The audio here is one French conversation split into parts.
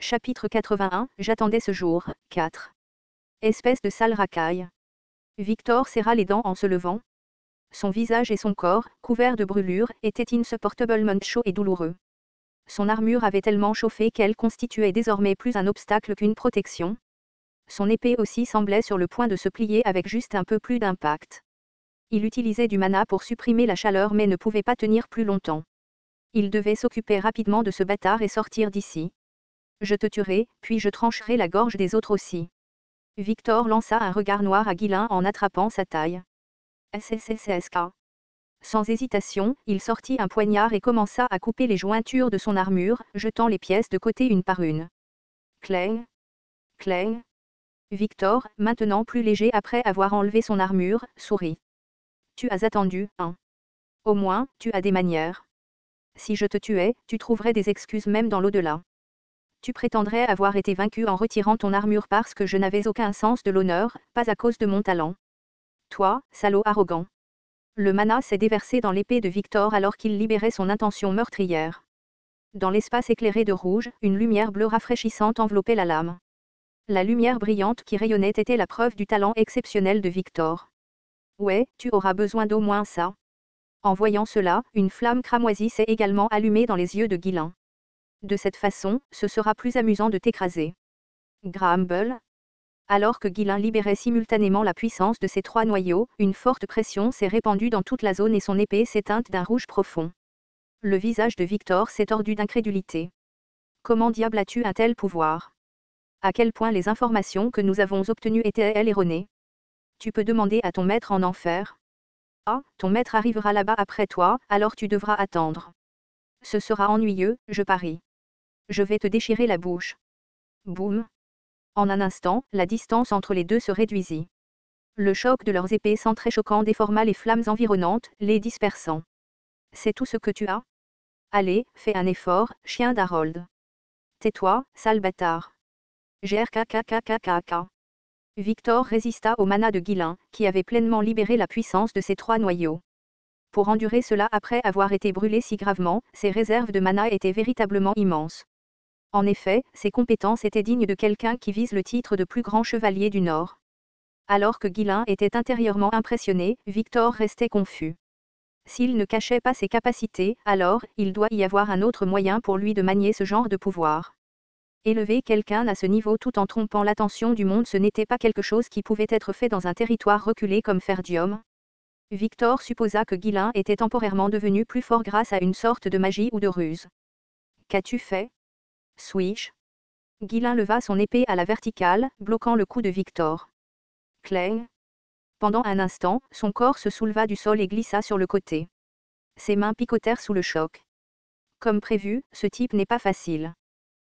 Chapitre 81, j'attendais ce jour. 4. Espèce de sale racaille. Victor serra les dents en se levant. Son visage et son corps, couverts de brûlures, étaient insupportablement chauds et douloureux. Son armure avait tellement chauffé qu'elle constituait désormais plus un obstacle qu'une protection. Son épée aussi semblait sur le point de se plier avec juste un peu plus d'impact. Il utilisait du mana pour supprimer la chaleur mais ne pouvait pas tenir plus longtemps. Il devait s'occuper rapidement de ce bâtard et sortir d'ici. Je te tuerai, puis je trancherai la gorge des autres aussi. Victor lança un regard noir à Guillain en attrapant sa taille. SSSSK. Sans hésitation, il sortit un poignard et commença à couper les jointures de son armure, jetant les pièces de côté une par une. Clang. Clang. Victor, maintenant plus léger après avoir enlevé son armure, sourit. Tu as attendu, hein. Au moins, tu as des manières. Si je te tuais, tu trouverais des excuses même dans l'au-delà. Tu prétendrais avoir été vaincu en retirant ton armure parce que je n'avais aucun sens de l'honneur, pas à cause de mon talent. Toi, salaud arrogant. Le mana s'est déversé dans l'épée de Victor alors qu'il libérait son intention meurtrière. Dans l'espace éclairé de rouge, une lumière bleue rafraîchissante enveloppait la lame. La lumière brillante qui rayonnait était la preuve du talent exceptionnel de Victor. Ouais, tu auras besoin d'au moins ça. En voyant cela, une flamme cramoisie s'est également allumée dans les yeux de Guillain. De cette façon, ce sera plus amusant de t'écraser. Grumble. Alors que Guillain libérait simultanément la puissance de ses trois noyaux, une forte pression s'est répandue dans toute la zone et son épée s'est teinte d'un rouge profond. Le visage de Victor s'est tordu d'incrédulité. Comment diable as-tu un tel pouvoir? À quel point les informations que nous avons obtenues étaient-elles erronées? Tu peux demander à ton maître en enfer. Ah, ton maître arrivera là-bas après toi, alors tu devras attendre. Ce sera ennuyeux, je parie. Je vais te déchirer la bouche. Boum. En un instant, la distance entre les deux se réduisit. Le choc de leurs épées s'entrechoquant déforma les flammes environnantes, les dispersant. C'est tout ce que tu as? Allez, fais un effort, chien d'Harold. Tais-toi, sale bâtard. GRKKKKKK. Victor résista au mana de Guillain, qui avait pleinement libéré la puissance de ses trois noyaux. Pour endurer cela après avoir été brûlé si gravement, ses réserves de mana étaient véritablement immenses. En effet, ses compétences étaient dignes de quelqu'un qui vise le titre de plus grand chevalier du Nord. Alors que Guillain était intérieurement impressionné, Victor restait confus. S'il ne cachait pas ses capacités, alors, il doit y avoir un autre moyen pour lui de manier ce genre de pouvoir. Élever quelqu'un à ce niveau tout en trompant l'attention du monde, ce n'était pas quelque chose qui pouvait être fait dans un territoire reculé comme Ferdium. Victor supposa que Guillain était temporairement devenu plus fort grâce à une sorte de magie ou de ruse. Qu'as-tu fait? Swish. Guillain leva son épée à la verticale, bloquant le coup de Victor. Clang. Pendant un instant, son corps se souleva du sol et glissa sur le côté. Ses mains picotèrent sous le choc. Comme prévu, ce type n'est pas facile.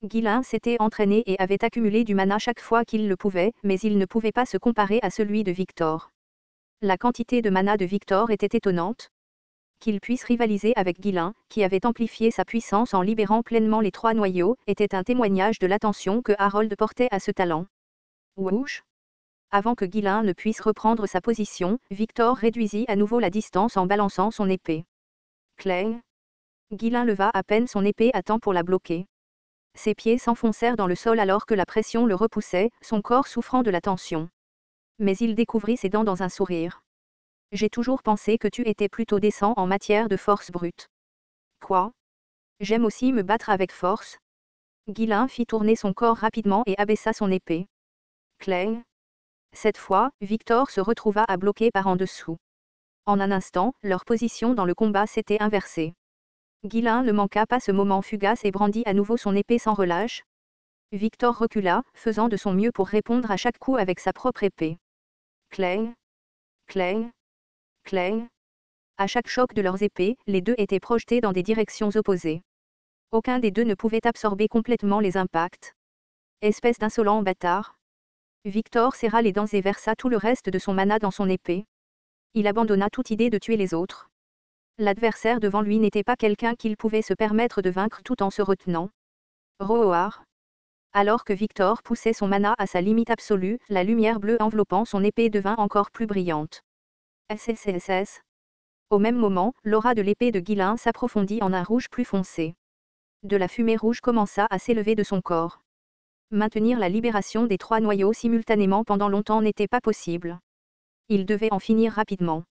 Guillain s'était entraîné et avait accumulé du mana chaque fois qu'il le pouvait, mais il ne pouvait pas se comparer à celui de Victor. La quantité de mana de Victor était étonnante. Qu'il puisse rivaliser avec Guillain, qui avait amplifié sa puissance en libérant pleinement les trois noyaux, était un témoignage de l'attention que Harold portait à ce talent. Whoosh! Avant que Guillain ne puisse reprendre sa position, Victor réduisit à nouveau la distance en balançant son épée. Clang! Guillain leva à peine son épée à temps pour la bloquer. Ses pieds s'enfoncèrent dans le sol alors que la pression le repoussait, son corps souffrant de la tension. Mais il découvrit ses dents dans un sourire. J'ai toujours pensé que tu étais plutôt décent en matière de force brute. Quoi? J'aime aussi me battre avec force. Guillain fit tourner son corps rapidement et abaissa son épée. Clang. Cette fois, Victor se retrouva à bloquer par en dessous. En un instant, leur position dans le combat s'était inversée. Guillain ne manqua pas ce moment fugace et brandit à nouveau son épée sans relâche. Victor recula, faisant de son mieux pour répondre à chaque coup avec sa propre épée. Clang. Clang. Clang. À chaque choc de leurs épées, les deux étaient projetés dans des directions opposées. Aucun des deux ne pouvait absorber complètement les impacts. Espèce d'insolent bâtard. Victor serra les dents et versa tout le reste de son mana dans son épée. Il abandonna toute idée de tuer les autres. L'adversaire devant lui n'était pas quelqu'un qu'il pouvait se permettre de vaincre tout en se retenant. Roar. Alors que Victor poussait son mana à sa limite absolue, la lumière bleue enveloppant son épée devint encore plus brillante. SSSS. Au même moment, l'aura de l'épée de Guillain s'approfondit en un rouge plus foncé. De la fumée rouge commença à s'élever de son corps. Maintenir la libération des 3 noyaux simultanément pendant longtemps n'était pas possible. Ils devaient en finir rapidement.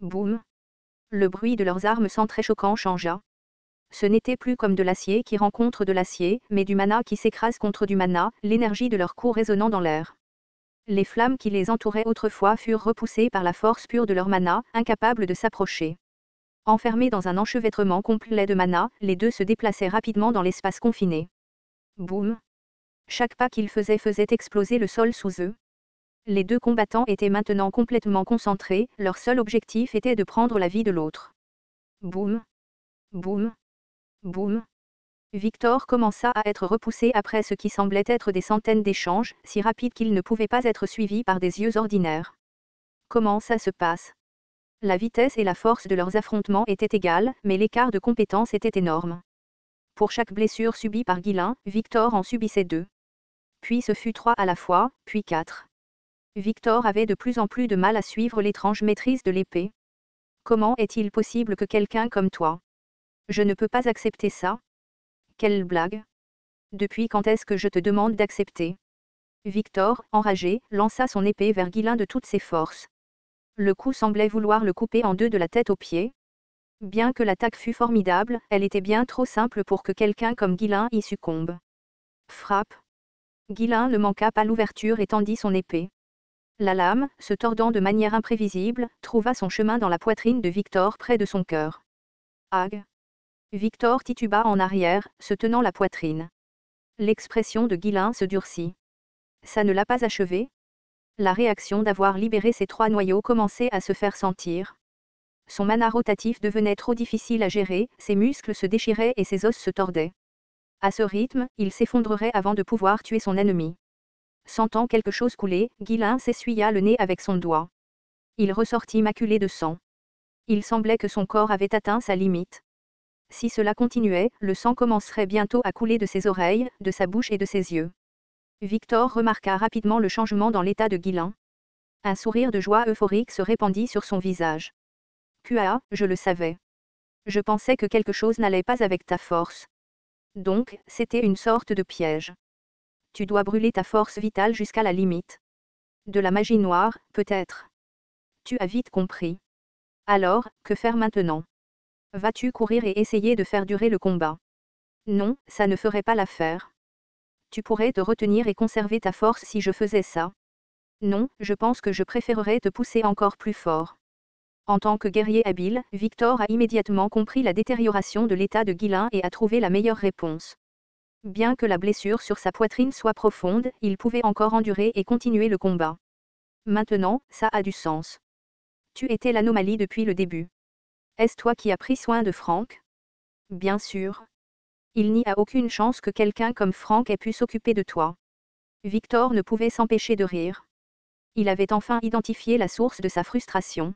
Boum! Le bruit de leurs armes s'entrechoquant changea. Ce n'était plus comme de l'acier qui rencontre de l'acier, mais du mana qui s'écrase contre du mana, l'énergie de leurs coups résonnant dans l'air. Les flammes qui les entouraient autrefois furent repoussées par la force pure de leur mana, incapables de s'approcher. Enfermés dans un enchevêtrement complet de mana, les deux se déplaçaient rapidement dans l'espace confiné. Boum! Chaque pas qu'ils faisaient faisait exploser le sol sous eux. Les deux combattants étaient maintenant complètement concentrés, leur seul objectif était de prendre la vie de l'autre. Boum! Boum! Boum! Victor commença à être repoussé après ce qui semblait être des centaines d'échanges, si rapides qu'ils ne pouvaient pas être suivis par des yeux ordinaires. Comment ça se passe? La vitesse et la force de leurs affrontements étaient égales, mais l'écart de compétence était énorme. Pour chaque blessure subie par Guillain, Victor en subissait 2. Puis ce fut 3 à la fois, puis 4. Victor avait de plus en plus de mal à suivre l'étrange maîtrise de l'épée. Comment est-il possible que quelqu'un comme toi? Je ne peux pas accepter ça. Quelle blague! Depuis quand est-ce que je te demande d'accepter? Victor, enragé, lança son épée vers Guillain de toutes ses forces. Le coup semblait vouloir le couper en deux de la tête aux pieds. Bien que l'attaque fût formidable, elle était bien trop simple pour que quelqu'un comme Guillain y succombe. Frappe! Guillain ne manqua pas l'ouverture et tendit son épée. La lame, se tordant de manière imprévisible, trouva son chemin dans la poitrine de Victor près de son cœur. Ag! Victor tituba en arrière, se tenant la poitrine. L'expression de Guillain se durcit. Ça ne l'a pas achevé? La réaction d'avoir libéré ses 3 noyaux commençait à se faire sentir. Son mana rotatif devenait trop difficile à gérer, ses muscles se déchiraient et ses os se tordaient. À ce rythme, il s'effondrerait avant de pouvoir tuer son ennemi. Sentant quelque chose couler, Guillain s'essuya le nez avec son doigt. Il ressortit maculé de sang. Il semblait que son corps avait atteint sa limite. Si cela continuait, le sang commencerait bientôt à couler de ses oreilles, de sa bouche et de ses yeux. Victor remarqua rapidement le changement dans l'état de Guillain. Un sourire de joie euphorique se répandit sur son visage. QA, je le savais. Je pensais que quelque chose n'allait pas avec ta force. Donc, c'était une sorte de piège. Tu dois brûler ta force vitale jusqu'à la limite. De la magie noire, peut-être. Tu as vite compris. Alors, que faire maintenant? Vas-tu courir et essayer de faire durer le combat? Non, ça ne ferait pas l'affaire. Tu pourrais te retenir et conserver ta force si je faisais ça. Non, je pense que je préférerais te pousser encore plus fort. En tant que guerrier habile, Victor a immédiatement compris la détérioration de l'état de Guillain et a trouvé la meilleure réponse. Bien que la blessure sur sa poitrine soit profonde, il pouvait encore endurer et continuer le combat. Maintenant, ça a du sens. Tu étais l'anomalie depuis le début. Est-ce toi qui as pris soin de Frank? Bien sûr. Il n'y a aucune chance que quelqu'un comme Frank ait pu s'occuper de toi. Victor ne pouvait s'empêcher de rire. Il avait enfin identifié la source de sa frustration.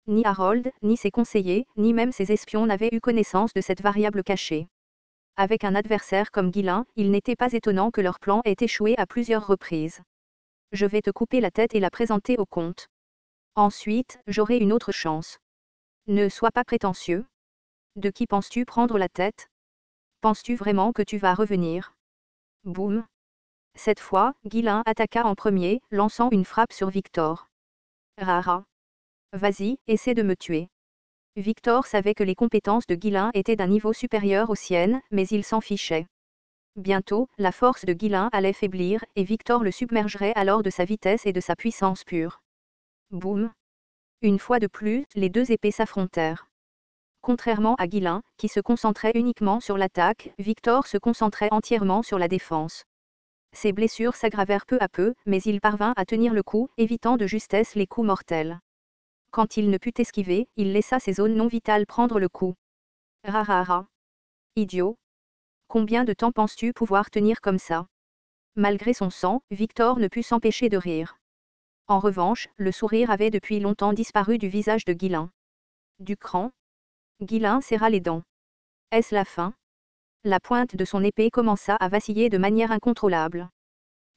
Ni Harold, ni ses conseillers, ni même ses espions n'avaient eu connaissance de cette variable cachée. Avec un adversaire comme Guillain, il n'était pas étonnant que leur plan ait échoué à plusieurs reprises. Je vais te couper la tête et la présenter au comte. Ensuite, j'aurai une autre chance. Ne sois pas prétentieux. De qui penses-tu prendre la tête? Penses-tu vraiment que tu vas revenir? Boum. Cette fois, Guillain attaqua en premier, lançant une frappe sur Victor. Rara. Vas-y, essaie de me tuer. Victor savait que les compétences de Guillain étaient d'un niveau supérieur aux siennes, mais il s'en fichait. Bientôt, la force de Guillain allait faiblir, et Victor le submergerait alors de sa vitesse et de sa puissance pure. Boum. Une fois de plus, les deux épées s'affrontèrent. Contrairement à Guillain, qui se concentrait uniquement sur l'attaque, Victor se concentrait entièrement sur la défense. Ses blessures s'aggravèrent peu à peu, mais il parvint à tenir le coup, évitant de justesse les coups mortels. Quand il ne put esquiver, il laissa ses zones non vitales prendre le coup. Rarara. Idiot. Combien de temps penses-tu pouvoir tenir comme ça? Malgré son sang, Victor ne put s'empêcher de rire. En revanche, le sourire avait depuis longtemps disparu du visage de Guillain. Du cran. Guillain serra les dents. Est-ce la fin? La pointe de son épée commença à vaciller de manière incontrôlable.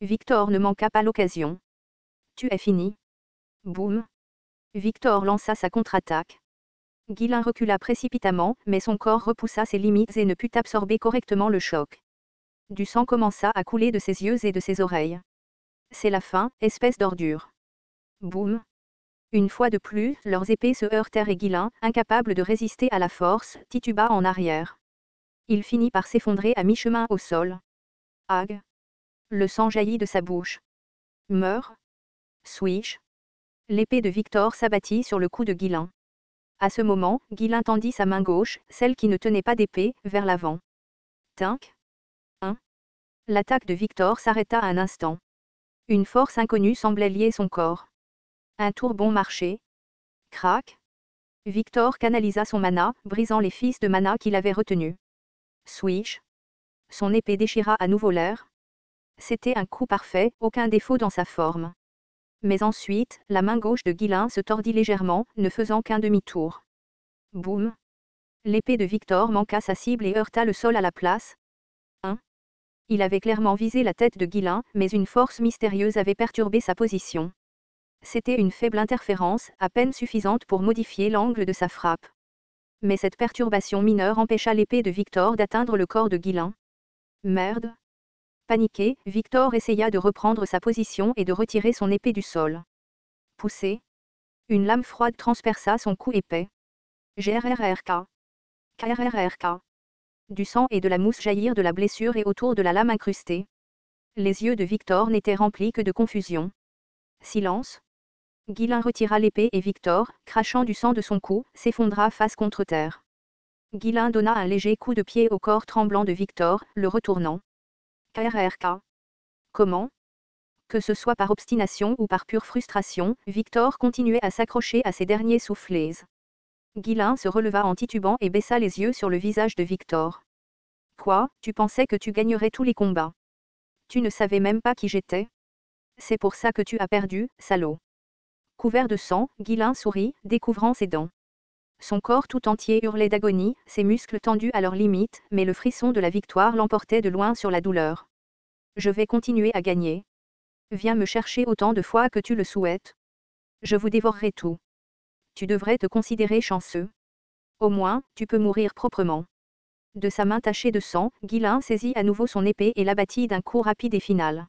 Victor ne manqua pas l'occasion. Tu es fini. Boum. Victor lança sa contre-attaque. Guillain recula précipitamment, mais son corps repoussa ses limites et ne put absorber correctement le choc. Du sang commença à couler de ses yeux et de ses oreilles. C'est la fin, espèce d'ordure. Boum. Une fois de plus, leurs épées se heurtèrent et Guilain, incapable de résister à la force, tituba en arrière. Il finit par s'effondrer à mi-chemin au sol. Ag. Le sang jaillit de sa bouche. Meurs. Swish. L'épée de Victor s'abattit sur le cou de Guilain. À ce moment, Guilain tendit sa main gauche, celle qui ne tenait pas d'épée, vers l'avant. Tinc. L'attaque de Victor s'arrêta un instant. Une force inconnue semblait lier son corps. Un tour bon marché. Crac. Victor canalisa son mana, brisant les fils de mana qu'il avait retenus. Swish. Son épée déchira à nouveau l'air. C'était un coup parfait, aucun défaut dans sa forme. Mais ensuite, la main gauche de Guilain se tordit légèrement, ne faisant qu'un demi-tour. Boum. L'épée de Victor manqua sa cible et heurta le sol à la place. Il avait clairement visé la tête de Guilain, mais une force mystérieuse avait perturbé sa position. C'était une faible interférence, à peine suffisante pour modifier l'angle de sa frappe. Mais cette perturbation mineure empêcha l'épée de Victor d'atteindre le corps de Guilain. Merde. Paniqué, Victor essaya de reprendre sa position et de retirer son épée du sol. Poussé. Une lame froide transperça son cou épais. GRRRK. KRRRK. Du sang et de la mousse jaillirent de la blessure et autour de la lame incrustée. Les yeux de Victor n'étaient remplis que de confusion. Silence. Guilain retira l'épée et Victor, crachant du sang de son cou, s'effondra face contre terre. Guilain donna un léger coup de pied au corps tremblant de Victor, le retournant. KRRK. Comment ? Que ce soit par obstination ou par pure frustration, Victor continuait à s'accrocher à ses derniers soufflets. Guilain se releva en titubant et baissa les yeux sur le visage de Victor. Quoi, tu pensais que tu gagnerais tous les combats? Tu ne savais même pas qui j'étais? C'est pour ça que tu as perdu, salaud. Couvert de sang, Guilain sourit, découvrant ses dents. Son corps tout entier hurlait d'agonie, ses muscles tendus à leur limite, mais le frisson de la victoire l'emportait de loin sur la douleur. Je vais continuer à gagner. Viens me chercher autant de fois que tu le souhaites. Je vous dévorerai tout. Tu devrais te considérer chanceux. Au moins, tu peux mourir proprement. De sa main tachée de sang, Guilain saisit à nouveau son épée et l'abattit d'un coup rapide et final.